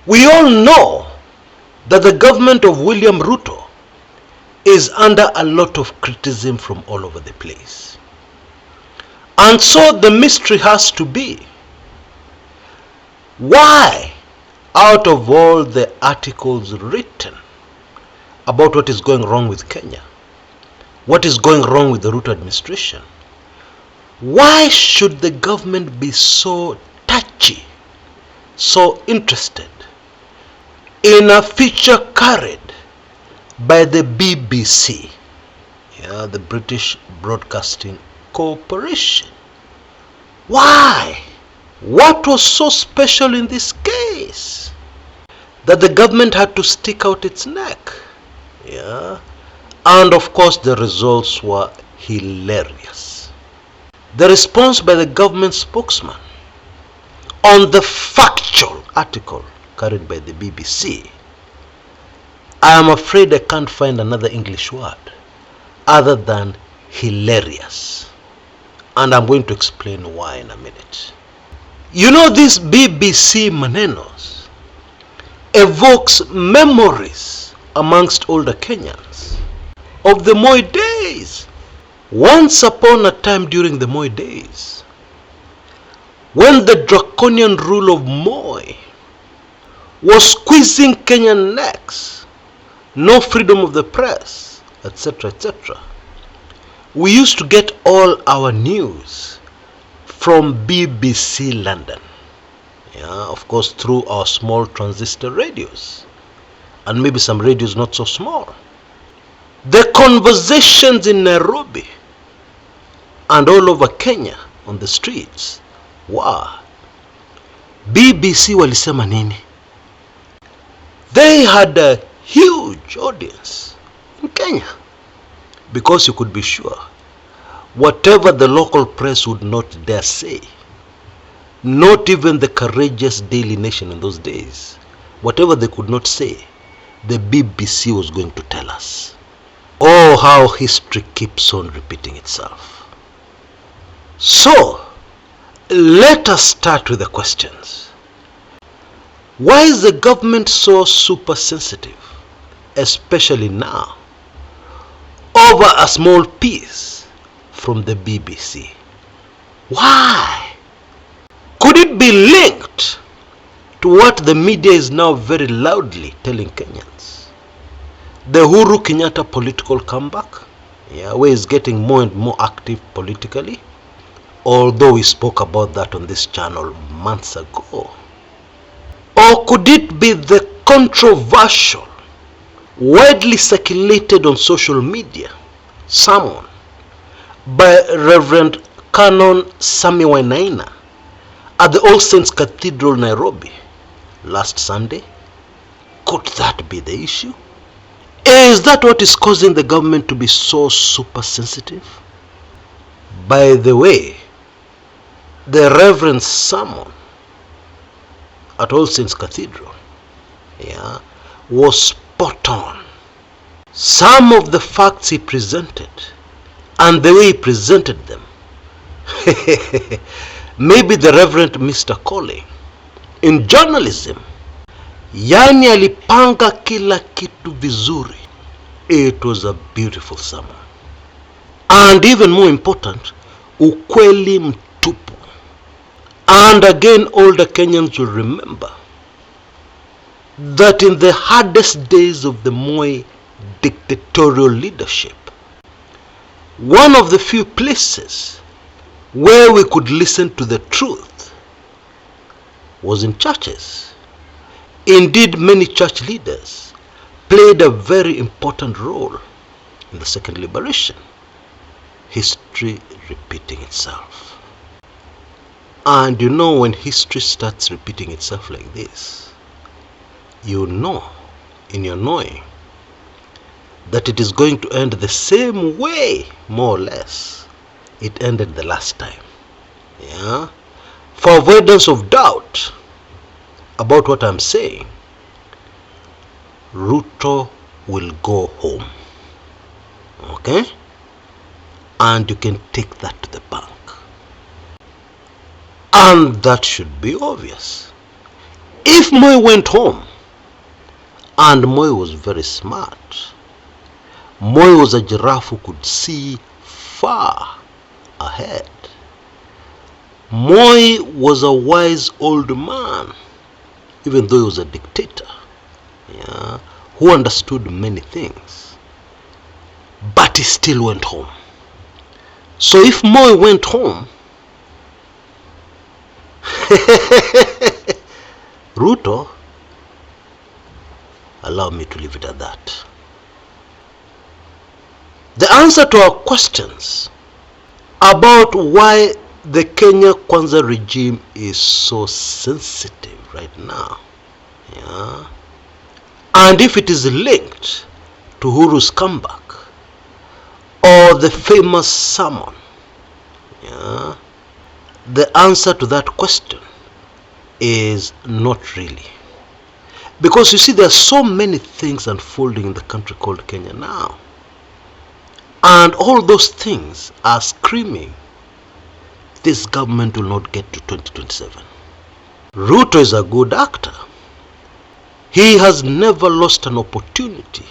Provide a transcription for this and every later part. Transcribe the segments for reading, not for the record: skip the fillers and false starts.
We all know that the government of William Ruto is under a lot of criticism from all over the place. And so the mystery has to be, why, out of all the articles written about what is going wrong with Kenya, what is going wrong with the Ruto administration, why should the government be so touchy, so interested in a feature carried by the BBC, the British Broadcasting Corporation? Why? What was so special in this case that the government had to stick out its neck? And of course the results were hilarious. The response by the government spokesman on the factual article carried by the BBC, I am afraid I can't find another English word other than hilarious. And I'm going to explain why in a minute. You know, this BBC manenos evokes memories amongst older Kenyans of the Moi days. Once upon a time during the Moi days, when the draconian rule of Moi was squeezing Kenyan necks, no freedom of the press, etc., etc. We used to get all our news from BBC London, of course through our small transistor radios, and maybe some radios not so small. The conversations in Nairobi and all over Kenya on the streets were, BBC walisema nini? They had a huge audience in Kenya, because you could be sure whatever the local press would not dare say, not even the courageous Daily Nation in those days, whatever they could not say, the BBC was going to tell us. Oh, how history keeps on repeating itself. So, let us start with the questions. Why is the government so super sensitive, especially now, over a small piece from the BBC? Why? Could it be linked to what the media is now very loudly telling Kenyans? The Uhuru Kenyatta political comeback, where he's getting more and more active politically, although we spoke about that on this channel months ago. Or could it be the controversial, widely circulated on social media sermon by Reverend Canon Sami Wainaina at the All Saints Cathedral, Nairobi, last Sunday? Could that be the issue? Is that what is causing the government to be so super sensitive? By the way, the Reverend's sermon at All Saints Cathedral was spot on. Some of the facts he presented and the way he presented them, maybe the Reverend Mr. Calling in journalism, yani alipanga kila kitu vizuri. It was a beautiful sermon, and even more important, ukweli mtupu. And again, older Kenyans will remember that in the hardest days of the Moi dictatorial leadership, one of the few places where we could listen to the truth was in churches. Indeed, many church leaders played a very important role in the second liberation. History repeating itself. And you know, when history starts repeating itself like this, you know in your knowing that it is going to end the same way, more or less, it ended the last time. For avoidance of doubt about what I'm saying, Ruto will go home. Okay? And you can take that to the bank. And that should be obvious. If Moi went home, and Moi was very smart, Moi was a giraffe who could see far ahead. Moi was a wise old man, even though he was a dictator, who understood many things. But he still went home. So if Moi went home, Ruto, allow me to leave it at that. The answer to our questions about why the Kenya Kwanza regime is so sensitive right now, and if it is linked to Uhuru's comeback or the famous sermon, the answer to that question is not really. Because you see, there are so many things unfolding in the country called Kenya now. And all those things are screaming, this government will not get to 2027. Ruto is a good actor. He has never lost an opportunity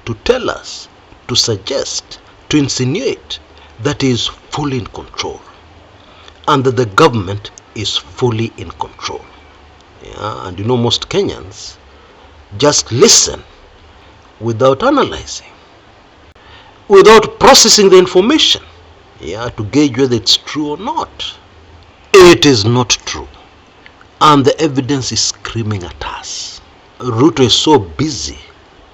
to tell us, to suggest, to insinuate that he is fully in control and that the government is fully in control. And most Kenyans just listen without analyzing, without processing the information, to gauge whether it's true or not. It is not true. And the evidence is screaming at us. Ruto is so busy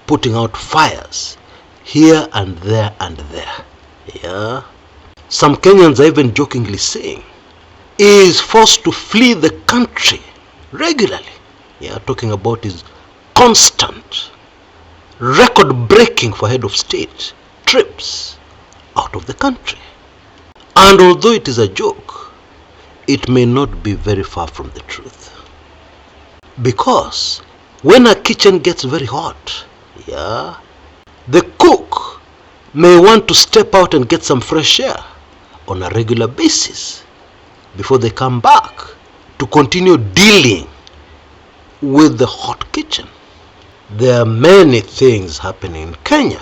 putting out fires here and there and there. Some Kenyans are even jokingly saying he is forced to flee the country regularly. Talking about his constant, record-breaking for head of state trips out of the country. And although it is a joke, it may not be very far from the truth. Because when a kitchen gets very hot, the cook may want to step out and get some fresh air on a regular basis before they come back to continue dealing with the hot kitchen. There are many things happening in Kenya,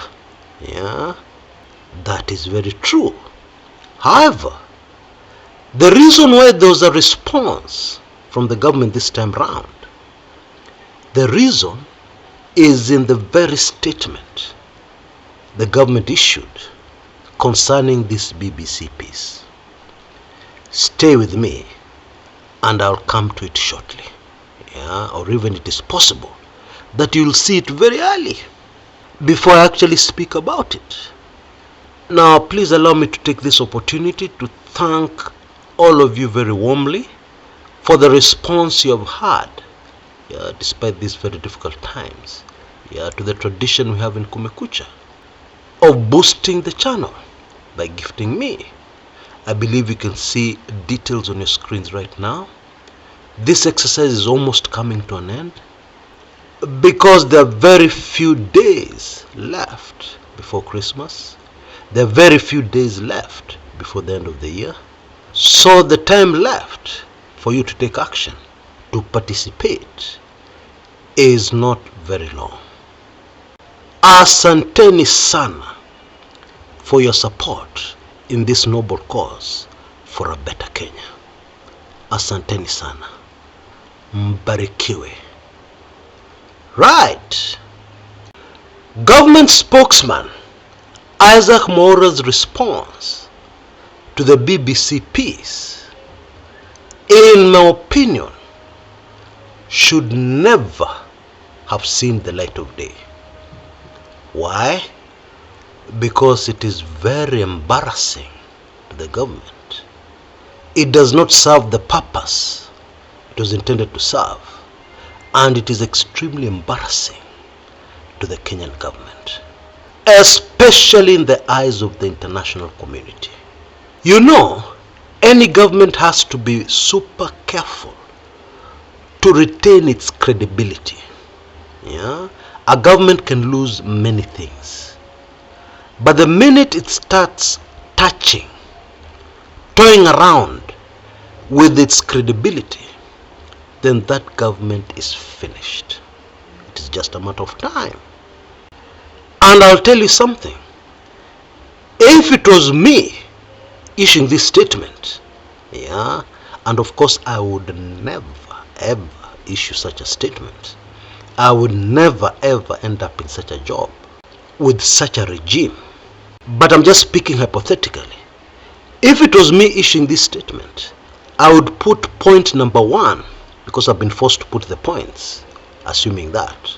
that is very true. However, the reason why there was a response from the government this time round, the reason is in the very statement the government issued concerning this BBC piece. Stay with me and I'll come to it shortly. Or even it is possible that you'll see it very early before I actually speak about it. Now, please allow me to take this opportunity to thank all of you very warmly for the response you have had, despite these very difficult times, to the tradition we have in Kumekucha of boosting the channel by gifting me. I believe you can see details on your screens right now. This exercise is almost coming to an end because there are very few days left before Christmas. There are very few days left before the end of the year. So the time left for you to take action, to participate, is not very long. Asanteni sana for your support in this noble cause for a better Kenya. Asanteni sana. Mbarikiwe. Right. Government spokesman Isaac Mwaura's response to the BBC piece, in my opinion, should never have seen the light of day. Why? Because it is very embarrassing to the government. It does not serve the purpose it was intended to serve, and it is extremely embarrassing to the Kenyan government, especially in the eyes of the international community. Any government has to be super careful to retain its credibility. A government can lose many things, but the minute it starts toying around with its credibility, then that government is finished. It is just a matter of time. And I'll tell you something. If it was me issuing this statement, and of course I would never ever issue such a statement. I would never ever end up in such a job with such a regime. But I'm just speaking hypothetically. If it was me issuing this statement, I would put point number 1, because I've been forced to put the points, assuming that.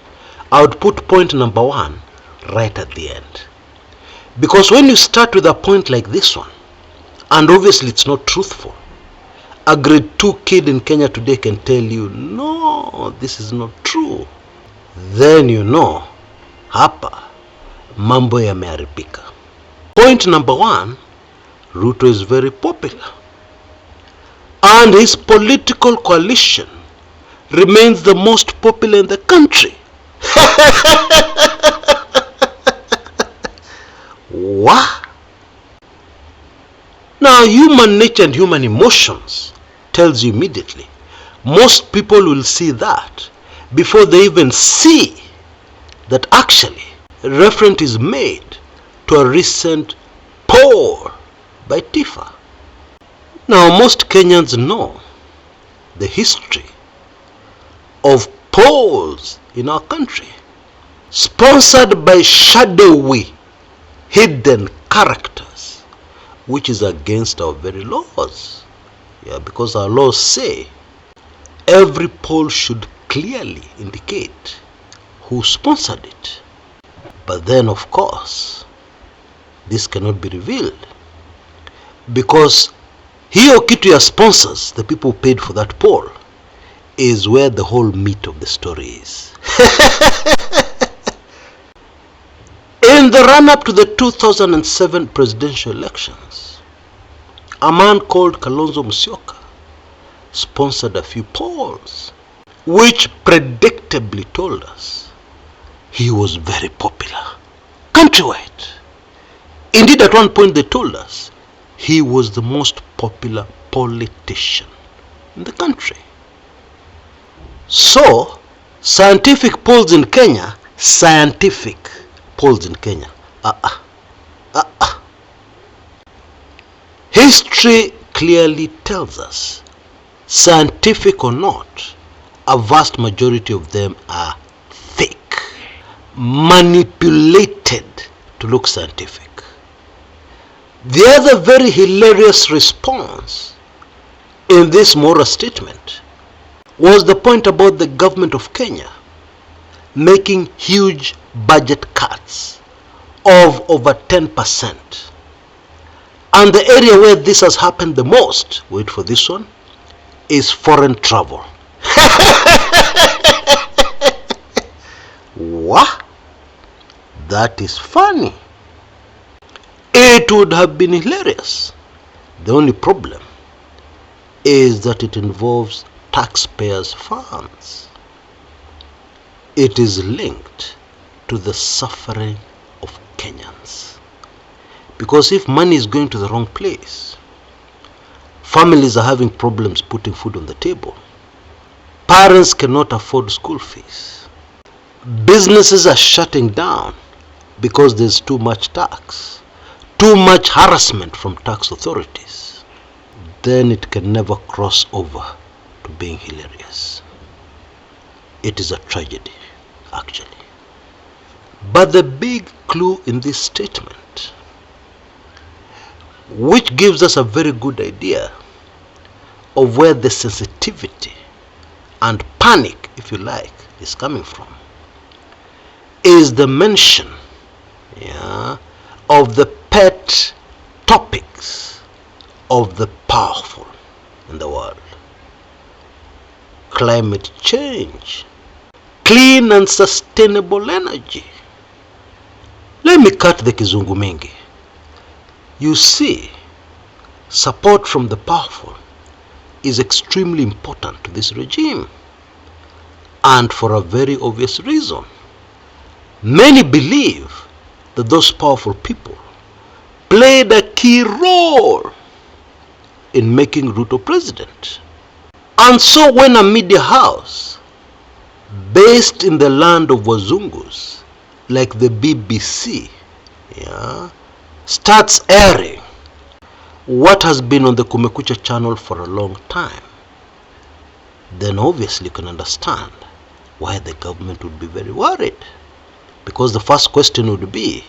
I would put point number 1 right at the end. Because when you start with a point like this one, and obviously it's not truthful, a grade 2 kid in Kenya today can tell you, no, this is not true. Then you know, hapa mambo yameharibika. Point number 1, Ruto is very popular. And his political coalition remains the most popular in the country. What? Now, human nature and human emotions tells you immediately. Most people will see that before they even see that actually a reference is made to a recent poll by Tifa. Now, most Kenyans know the history of polls in our country, sponsored by shadowy, hidden characters, which is against our very laws. Because our laws say every poll should clearly indicate who sponsored it. But then, of course, this cannot be revealed, because hiyo kitu ya sponsors, the people who paid for that poll, is where the whole meat of the story is. In the run-up to the 2007 presidential elections, a man called Kalonzo Musyoka sponsored a few polls, which predictably told us he was very popular countrywide. Indeed, at one point they told us he was the most popular politician in the country. So, scientific polls in Kenya, history clearly tells us, scientific or not, a vast majority of them are fake, manipulated to look scientific. The other very hilarious response in this Mwaura statement was the point about the government of Kenya making huge budget cuts of over 10%. And the area where this has happened the most, wait for this one, is foreign travel. What? That is funny. It would have been hilarious. The only problem is that it involves taxpayers' funds. It is linked to the suffering of Kenyans. Because if money is going to the wrong place, families are having problems putting food on the table. Parents cannot afford school fees. Businesses are shutting down because there's too much tax, too much harassment from tax authorities. Then it can never cross over to being hilarious. It is a tragedy, actually. But the big clue in this statement, which gives us a very good idea of where the sensitivity and panic, if you like, is coming from, is the mention of the pet topics of the powerful in the world. Climate change, clean and sustainable energy. Let me cut the kizungu mingi. You see, support from the powerful is extremely important to this regime, and for a very obvious reason. Many believe that those powerful people played a key role in making Ruto president. And so when a media house based in the land of Wazungus, like the BBC, starts airing what has been on the Kumekucha channel for a long time, then obviously you can understand why the government would be very worried. Because the first question would be,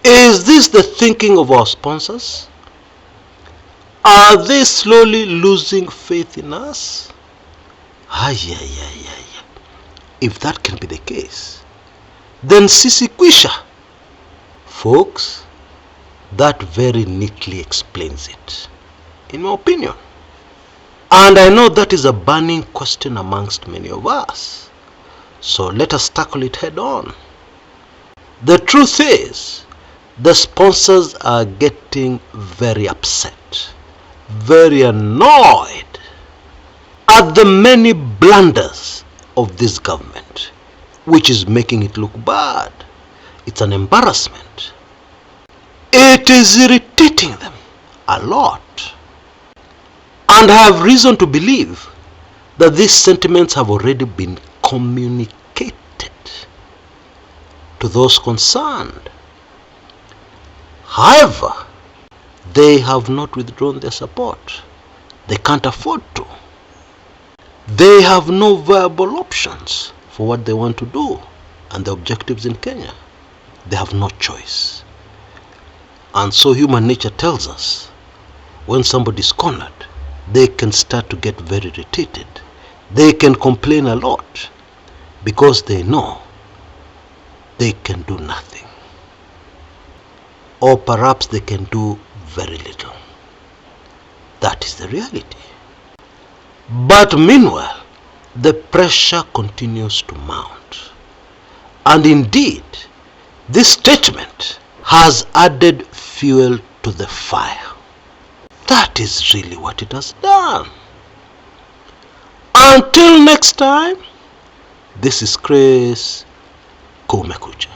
is this the thinking of our sponsors? Are they slowly losing faith in us? If that can be the case, then sisi kwisha. Folks, that very neatly explains it, in my opinion. And I know that is a burning question amongst many of us. So let us tackle it head on. The truth is, the sponsors are getting very upset, very annoyed at the many blunders of this government, which is making it look bad. It's an embarrassment. It is irritating them a lot. And I have reason to believe that these sentiments have already been communicated to those concerned. However, they have not withdrawn their support. They can't afford to. They have no viable options for what they want to do and the objectives in Kenya. They have no choice. And so human nature tells us, when somebody is cornered, they can start to get very irritated. They can complain a lot because they know they can do nothing. Or perhaps they can do very little. That is the reality. But meanwhile, the pressure continues to mount. And indeed, this statement has added fuel to the fire. That is really what it has done. Until next time, this is Chris Kumekucha.